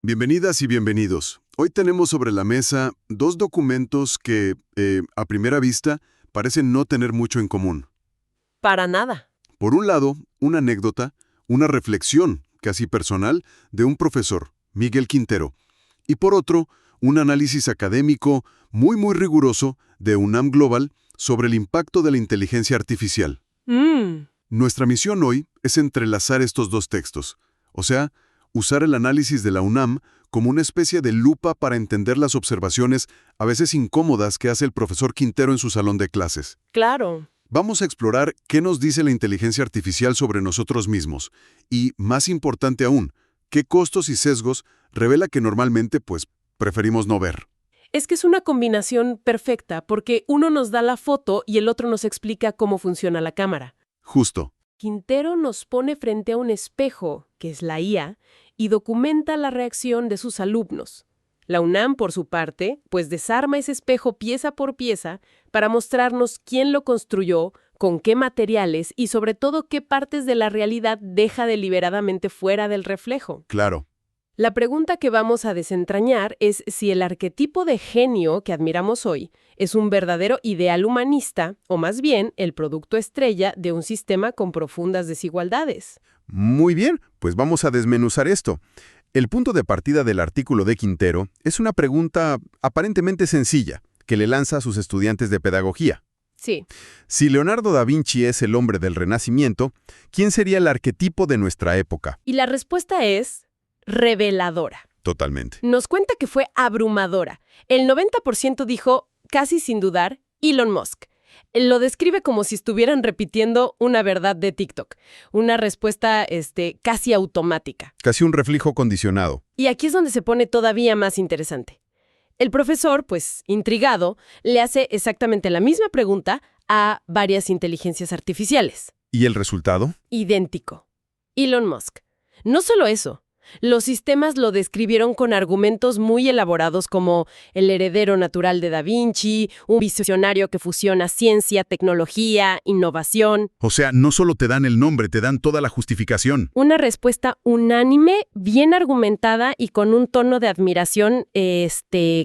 Bienvenidas y bienvenidos. Hoy tenemos sobre la mesa dos documentos que, a primera vista, parecen no tener mucho en común. Para nada. Por un lado, una anécdota, una reflexión, casi personal, de un profesor, Miguel Quintero. Y por otro, un análisis académico muy riguroso de UNAM Global sobre el impacto de la inteligencia artificial. Nuestra misión hoy es entrelazar estos dos textos, o sea, usar el análisis de la UNAM como una especie de lupa para entender las observaciones a veces incómodas que hace el profesor Quintero en su salón de clases. Claro. Vamos a explorar qué nos dice la inteligencia artificial sobre nosotros mismos y, más importante aún, qué costos y sesgos revela que normalmente, preferimos no ver. Es que es una combinación perfecta porque uno nos da la foto y el otro nos explica cómo funciona la cámara. Justo. Quintero nos pone frente a un espejo, que es la IA, y documenta la reacción de sus alumnos. La UNAM, por su parte, desarma ese espejo pieza por pieza para mostrarnos quién lo construyó, con qué materiales y sobre todo qué partes de la realidad deja deliberadamente fuera del reflejo. Claro. La pregunta que vamos a desentrañar es si el arquetipo de genio que admiramos hoy es un verdadero ideal humanista o más bien el producto estrella de un sistema con profundas desigualdades. Muy bien, pues vamos a desmenuzar esto. El punto de partida del artículo de Quintero es una pregunta aparentemente sencilla que le lanza a sus estudiantes de pedagogía. Sí. Si Leonardo da Vinci es el hombre del Renacimiento, ¿quién sería el arquetipo de nuestra época? Y la respuesta es reveladora. Totalmente. Nos cuenta que fue abrumadora. El 90% dijo, casi sin dudar, Elon Musk. Lo describe como si estuvieran repitiendo una verdad de TikTok. Una respuesta casi automática. Casi un reflejo condicionado. Y aquí es donde se pone todavía más interesante. El profesor, intrigado, le hace exactamente la misma pregunta a varias inteligencias artificiales. ¿Y el resultado? Idéntico. Elon Musk. No solo eso. Los sistemas lo describieron con argumentos muy elaborados como el heredero natural de Da Vinci, un visionario que fusiona ciencia, tecnología, innovación. O sea, no solo te dan el nombre, te dan toda la justificación. Una respuesta unánime, bien argumentada y con un tono de admiración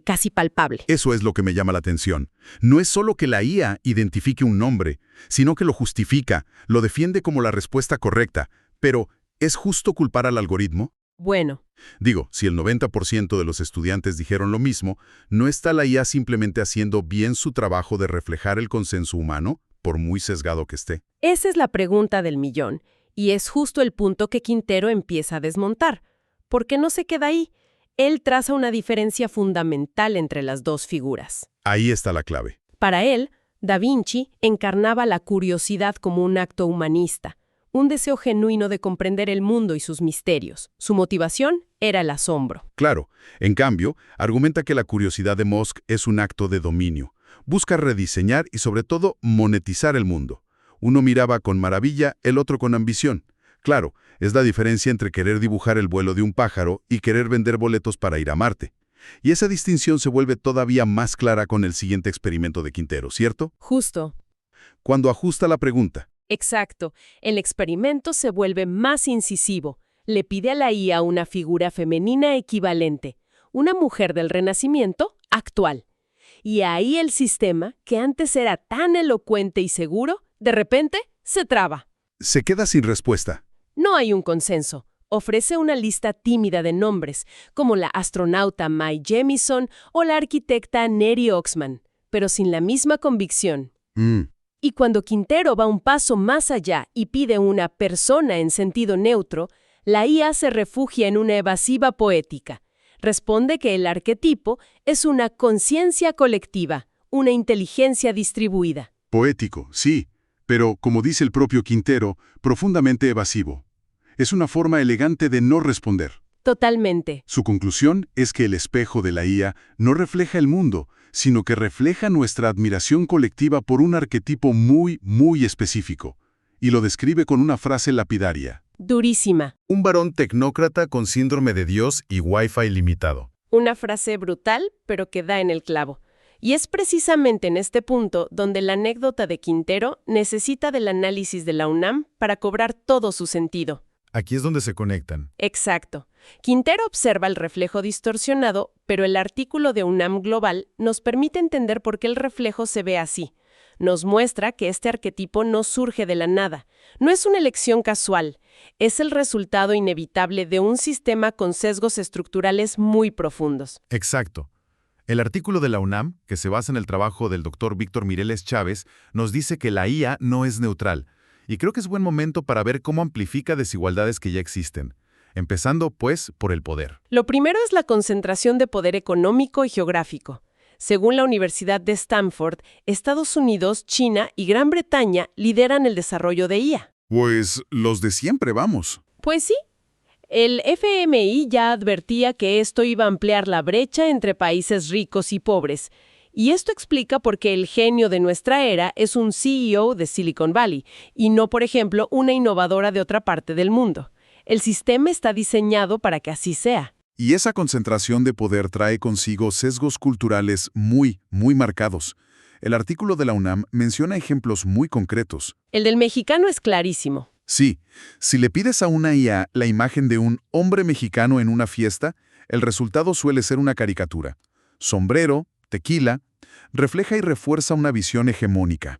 casi palpable. Eso es lo que me llama la atención. No es solo que la IA identifique un nombre, sino que lo justifica, lo defiende como la respuesta correcta. Pero, ¿es justo culpar al algoritmo? Bueno. Digo, si el 90% de los estudiantes dijeron lo mismo, ¿no está la IA simplemente haciendo bien su trabajo de reflejar el consenso humano, por muy sesgado que esté? Esa es la pregunta del millón, y es justo el punto que Quintero empieza a desmontar. ¿Por qué no se queda ahí? Él traza una diferencia fundamental entre las dos figuras. Ahí está la clave. Para él, Da Vinci encarnaba la curiosidad como un acto humanista, un deseo genuino de comprender el mundo y sus misterios. Su motivación era el asombro. Claro. En cambio, argumenta que la curiosidad de Musk es un acto de dominio. Busca rediseñar y, sobre todo, monetizar el mundo. Uno miraba con maravilla, el otro con ambición. Claro, es la diferencia entre querer dibujar el vuelo de un pájaro y querer vender boletos para ir a Marte. Y esa distinción se vuelve todavía más clara con el siguiente experimento de Quintero, ¿cierto? Justo. Cuando ajusta la pregunta. Exacto. El experimento se vuelve más incisivo. Le pide a la IA una figura femenina equivalente, una mujer del Renacimiento actual. Y ahí el sistema, que antes era tan elocuente y seguro, de repente se traba. Se queda sin respuesta. No hay un consenso. Ofrece una lista tímida de nombres, como la astronauta Mae Jemison o la arquitecta Neri Oxman, pero sin la misma convicción. Y cuando Quintero va un paso más allá y pide una persona en sentido neutro, la IA se refugia en una evasiva poética. Responde que el arquetipo es una conciencia colectiva, una inteligencia distribuida. Poético, sí, pero, como dice el propio Quintero, profundamente evasivo. Es una forma elegante de no responder. Totalmente. Su conclusión es que el espejo de la IA no refleja el mundo, sino que refleja nuestra admiración colectiva por un arquetipo muy específico. Y lo describe con una frase lapidaria. Durísima. Un varón tecnócrata con síndrome de Dios y Wi-Fi limitado. Una frase brutal, pero que da en el clavo. Y es precisamente en este punto donde la anécdota de Quintero necesita del análisis de la UNAM para cobrar todo su sentido. Aquí es donde se conectan. Exacto. Quintero observa el reflejo distorsionado, pero el artículo de UNAM Global nos permite entender por qué el reflejo se ve así. Nos muestra que este arquetipo no surge de la nada. No es una elección casual. Es el resultado inevitable de un sistema con sesgos estructurales muy profundos. Exacto. El artículo de la UNAM, que se basa en el trabajo del doctor Víctor Mireles Chávez, nos dice que la IA no es neutral. Y creo que es buen momento para ver cómo amplifica desigualdades que ya existen. Empezando, pues, por el poder. Lo primero es la concentración de poder económico y geográfico. Según la Universidad de Stanford, Estados Unidos, China y Gran Bretaña lideran el desarrollo de IA. Pues los de siempre, vamos. Pues sí. El FMI ya advertía que esto iba a ampliar la brecha entre países ricos y pobres. Y esto explica por qué el genio de nuestra era es un CEO de Silicon Valley y no, por ejemplo, una innovadora de otra parte del mundo. El sistema está diseñado para que así sea. Y esa concentración de poder trae consigo sesgos culturales muy marcados. El artículo de la UNAM menciona ejemplos muy concretos. El del mexicano es clarísimo. Sí, si le pides a una IA la imagen de un hombre mexicano en una fiesta, el resultado suele ser una caricatura. Sombrero, tequila, refleja y refuerza una visión hegemónica.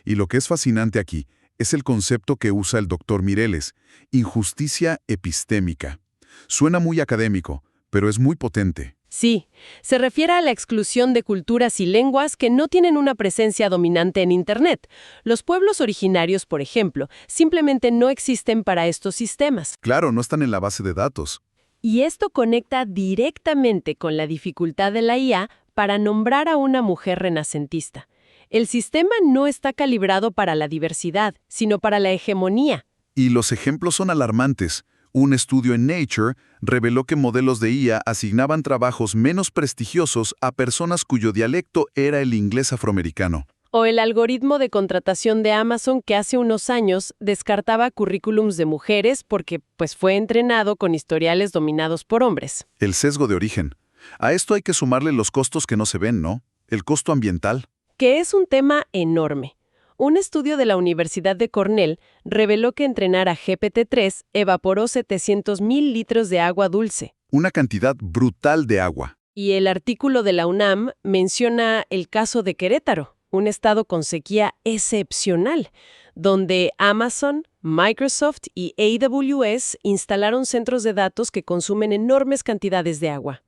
Y lo que es fascinante aquí es el concepto que usa el doctor Mireles, injusticia epistémica. Suena muy académico, pero es muy potente. Sí, se refiere a la exclusión de culturas y lenguas que no tienen una presencia dominante en Internet. Los pueblos originarios, por ejemplo, simplemente no existen para estos sistemas. Claro, no están en la base de datos. Y esto conecta directamente con la dificultad de la IA para nombrar a una mujer renacentista. El sistema no está calibrado para la diversidad, sino para la hegemonía. Y los ejemplos son alarmantes. Un estudio en Nature reveló que modelos de IA asignaban trabajos menos prestigiosos a personas cuyo dialecto era el inglés afroamericano. O el algoritmo de contratación de Amazon que hace unos años descartaba currículums de mujeres porque fue entrenado con historiales dominados por hombres. El sesgo de origen. A esto hay que sumarle los costos que no se ven, ¿no? El costo ambiental. Que es un tema enorme. Un estudio de la Universidad de Cornell reveló que entrenar a GPT-3 evaporó 700,000 litros de agua dulce. Una cantidad brutal de agua. Y el artículo de la UNAM menciona el caso de Querétaro, un estado con sequía excepcional, donde Amazon, Microsoft y AWS instalaron centros de datos que consumen enormes cantidades de agua.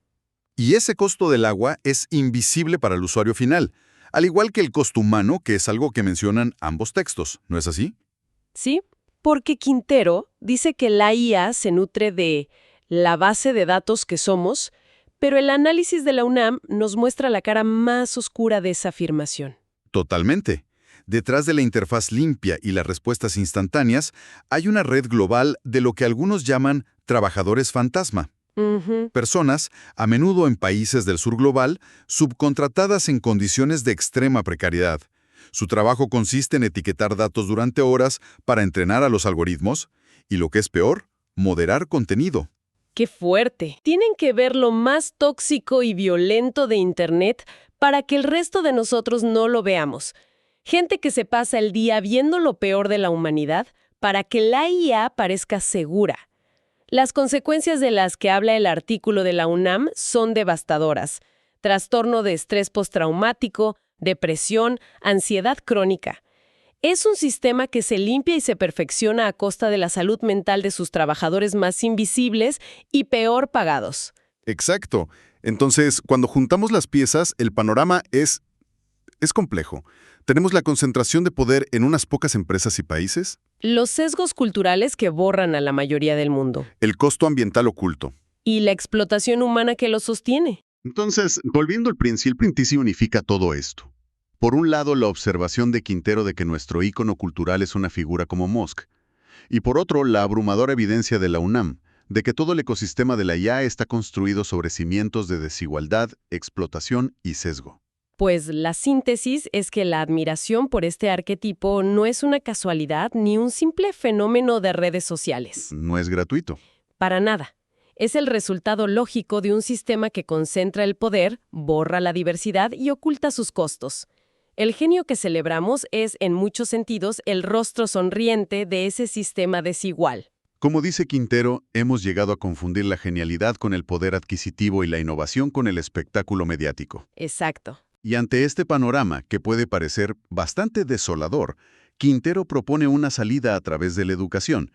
Y ese costo del agua es invisible para el usuario final. Al igual que el costo humano, que es algo que mencionan ambos textos, ¿no es así? Sí, porque Quintero dice que la IA se nutre de la base de datos que somos, pero el análisis de la UNAM nos muestra la cara más oscura de esa afirmación. Totalmente. Detrás de la interfaz limpia y las respuestas instantáneas, hay una red global de lo que algunos llaman trabajadores fantasma. Personas, a menudo en países del sur global, subcontratadas en condiciones de extrema precariedad. Su trabajo consiste en etiquetar datos durante horas para entrenar a los algoritmos y, lo que es peor, moderar contenido. ¡Qué fuerte! Tienen que ver lo más tóxico y violento de Internet para que el resto de nosotros no lo veamos. Gente que se pasa el día viendo lo peor de la humanidad para que la IA parezca segura. Las consecuencias de las que habla el artículo de la UNAM son devastadoras. Trastorno de estrés postraumático, depresión, ansiedad crónica. Es un sistema que se limpia y se perfecciona a costa de la salud mental de sus trabajadores más invisibles y peor pagados. Exacto. Entonces, cuando juntamos las piezas, el panorama es complejo. Tenemos la concentración de poder en unas pocas empresas y países. Los sesgos culturales que borran a la mayoría del mundo. El costo ambiental oculto. Y la explotación humana que lo sostiene. Entonces, volviendo al principio, el sí unifica todo esto. Por un lado, la observación de Quintero de que nuestro ícono cultural es una figura como Musk. Y por otro, la abrumadora evidencia de la UNAM de que todo el ecosistema de la IA está construido sobre cimientos de desigualdad, explotación y sesgo. Pues la síntesis es que la admiración por este arquetipo no es una casualidad ni un simple fenómeno de redes sociales. No es gratuito. Para nada. Es el resultado lógico de un sistema que concentra el poder, borra la diversidad y oculta sus costos. El genio que celebramos es, en muchos sentidos, el rostro sonriente de ese sistema desigual. Como dice Quintero, hemos llegado a confundir la genialidad con el poder adquisitivo y la innovación con el espectáculo mediático. Exacto. Y ante este panorama, que puede parecer bastante desolador, Quintero propone una salida a través de la educación.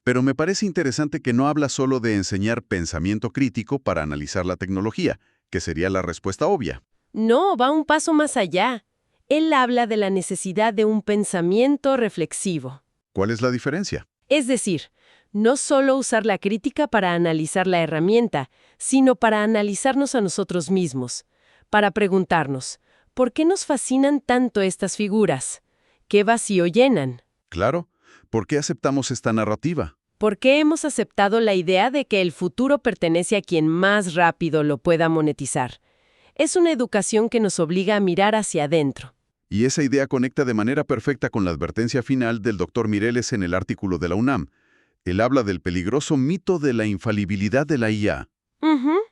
Pero me parece interesante que no habla solo de enseñar pensamiento crítico para analizar la tecnología, que sería la respuesta obvia. No, va un paso más allá. Él habla de la necesidad de un pensamiento reflexivo. ¿Cuál es la diferencia? Es decir, no solo usar la crítica para analizar la herramienta, sino para analizarnos a nosotros mismos, para preguntarnos, ¿por qué nos fascinan tanto estas figuras? ¿Qué vacío llenan? Claro, ¿por qué aceptamos esta narrativa? ¿Por qué hemos aceptado la idea de que el futuro pertenece a quien más rápido lo pueda monetizar? Es una educación que nos obliga a mirar hacia adentro. Y esa idea conecta de manera perfecta con la advertencia final del Dr. Mireles en el artículo de la UNAM. Él habla del peligroso mito de la infalibilidad de la IA.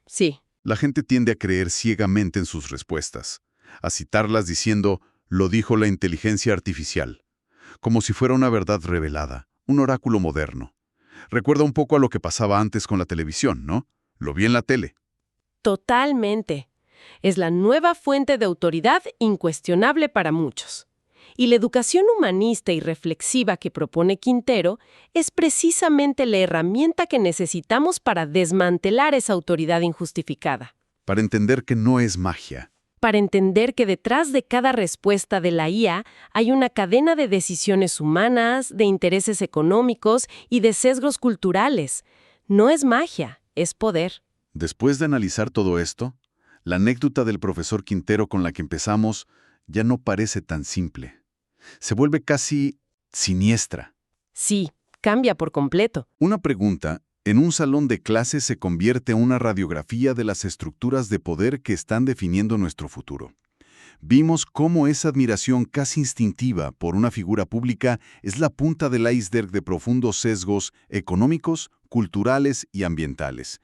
Sí. La gente tiende a creer ciegamente en sus respuestas, a citarlas diciendo, lo dijo la inteligencia artificial, como si fuera una verdad revelada, un oráculo moderno. Recuerda un poco a lo que pasaba antes con la televisión, ¿no? Lo vi en la tele. Totalmente. Es la nueva fuente de autoridad incuestionable para muchos. Y la educación humanista y reflexiva que propone Quintero es precisamente la herramienta que necesitamos para desmantelar esa autoridad injustificada. Para entender que no es magia. Para entender que detrás de cada respuesta de la IA hay una cadena de decisiones humanas, de intereses económicos y de sesgos culturales. No es magia, es poder. Después de analizar todo esto, la anécdota del profesor Quintero con la que empezamos ya no parece tan simple. Se vuelve casi siniestra. Sí, cambia por completo. Una pregunta en un salón de clases se convierte en una radiografía de las estructuras de poder que están definiendo nuestro futuro. Vimos cómo esa admiración casi instintiva por una figura pública es la punta del iceberg de profundos sesgos económicos, culturales y ambientales.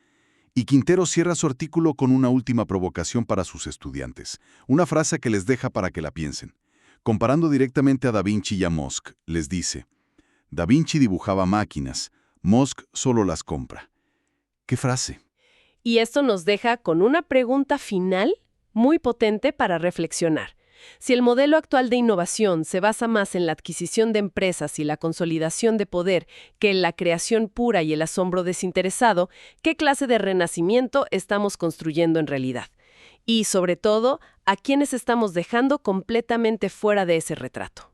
Y Quintero cierra su artículo con una última provocación para sus estudiantes, una frase que les deja para que la piensen. Comparando directamente a Da Vinci y a Musk, les dice, Da Vinci dibujaba máquinas, Musk solo las compra. ¿Qué frase? Y esto nos deja con una pregunta final muy potente para reflexionar. Si el modelo actual de innovación se basa más en la adquisición de empresas y la consolidación de poder que en la creación pura y el asombro desinteresado, ¿qué clase de renacimiento estamos construyendo en realidad? Y, sobre todo, ¿a quiénes estamos dejando completamente fuera de ese retrato?